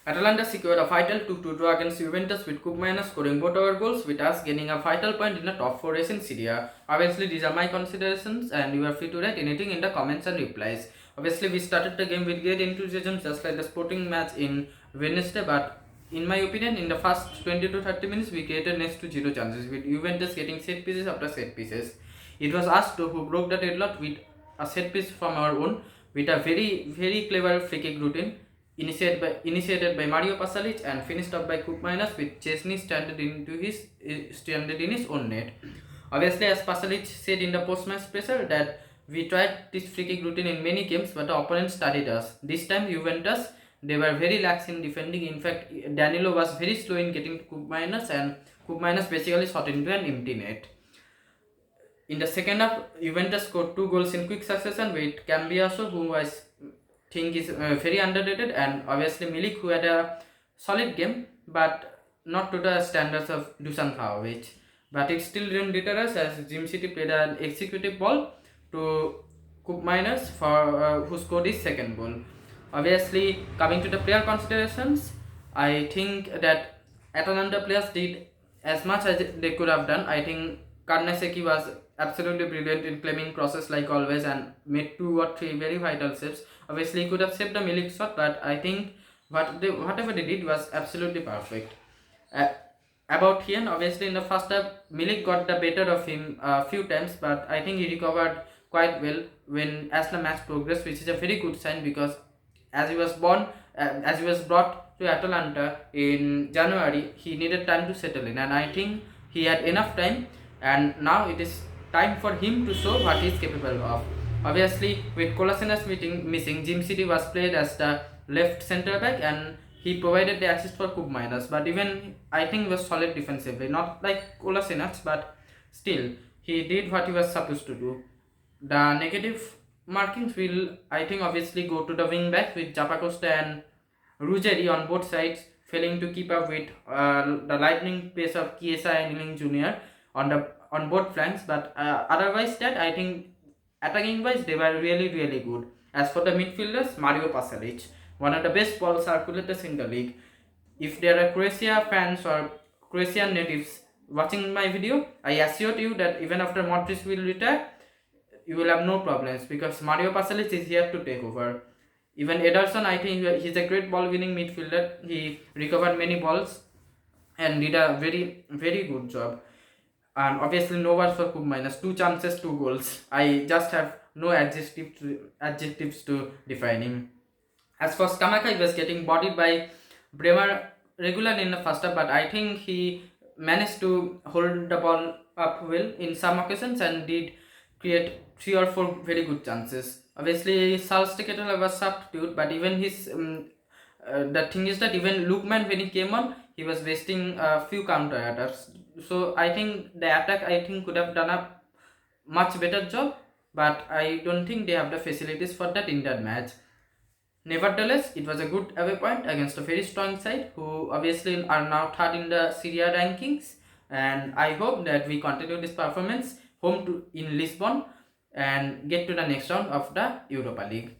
Atalanta secured a vital 2-2 draw against Juventus with Koopmeiners scoring both our goals, with us gaining a vital point in the top 4 race in Serie A. Obviously, these are my considerations, and you are free to write anything in the comments and replies. Obviously, we started the game with great enthusiasm, just like the sporting match in Wednesday, but in my opinion, in the first 20 to 30 minutes, we created next to zero chances, with Juventus getting set pieces after set pieces. It was us who broke the deadlock with a set piece from our own, with a very clever free kick routine initiated by Mario Pasalic and finished up by Koopmeiners, with Chesney stranded in his own net. Obviously, as Pasalic said in the post-match presser, that we tried this free kick routine in many games, but the opponent studied us. This time, Juventus, they were very lax in defending. In fact, Danilo was very slow in getting to Koopmeiners, and Koopmeiners basically shot into an empty net. In the second half, Juventus scored 2 goals in quick succession with Cambiaso, who I think is very underrated, and obviously Milik, who had a solid game, but not to the standards of Dusan Vlahovic. But it still didn't deter us, as Jim City played an executive ball to Koopmeiners for who scored his second goal. Obviously, coming to the player considerations, I think that Atalanta players did as much as they could have done. I think Karnaseki was absolutely brilliant in claiming crosses like always and made 2 or 3 very vital saves. Obviously, he could have saved the Milik shot, but I think whatever they did was absolutely perfect. About Hien, obviously in the first half, Milik got the better of him a few times, but I think he recovered quite well as the match progressed, which is a very good sign, because as he was brought to Atalanta in January, he needed time to settle in, and I think he had enough time, and now it is time for him to show what he is capable of. Obviously, with Kolasinac missing, Jim City was played as the left centre back, and he provided the assist for Koopmeiners. But even I think was solid defensively, not like Kolasinac, but still he did what he was supposed to do. The negative markings will, I think, obviously go to the wing backs, with Zappacosta and Ruggeri on both sides failing to keep up with the lightning pace of Chiesa and Ling Jr. on both flanks. But otherwise, that I think attacking wise they were really good. As for the midfielders, Mario Pasalic, one of the best ball circulators in the league. If there are Croatia fans or Croatian natives watching my video, I assure you that even after Modric will retire, you will have no problems, because Mario Pasalic is here to take over. Even Ederson, I think he's a great ball winning midfielder. He recovered many balls and did a very good job. And obviously no words for Koopmeiners, 2 chances, 2 goals. I just have no adjectives to define him. As for Skamaka, he was getting bodied by Bremer regularly in the first half, but I think he managed to hold the ball up well in some occasions and did create 3 or 4 very good chances. Obviously, Salsteketala was substitute, but even his the thing is that even Lukman, when he came on, he was wasting a few counter attacks. So I think the attack could have done a much better job, but I don't think they have the facilities for that in that match. Nevertheless, it was a good away point against a very strong side, who obviously are now third in the Serie A rankings, and I hope that we continue this performance in Lisbon and get to the next round of the Europa League.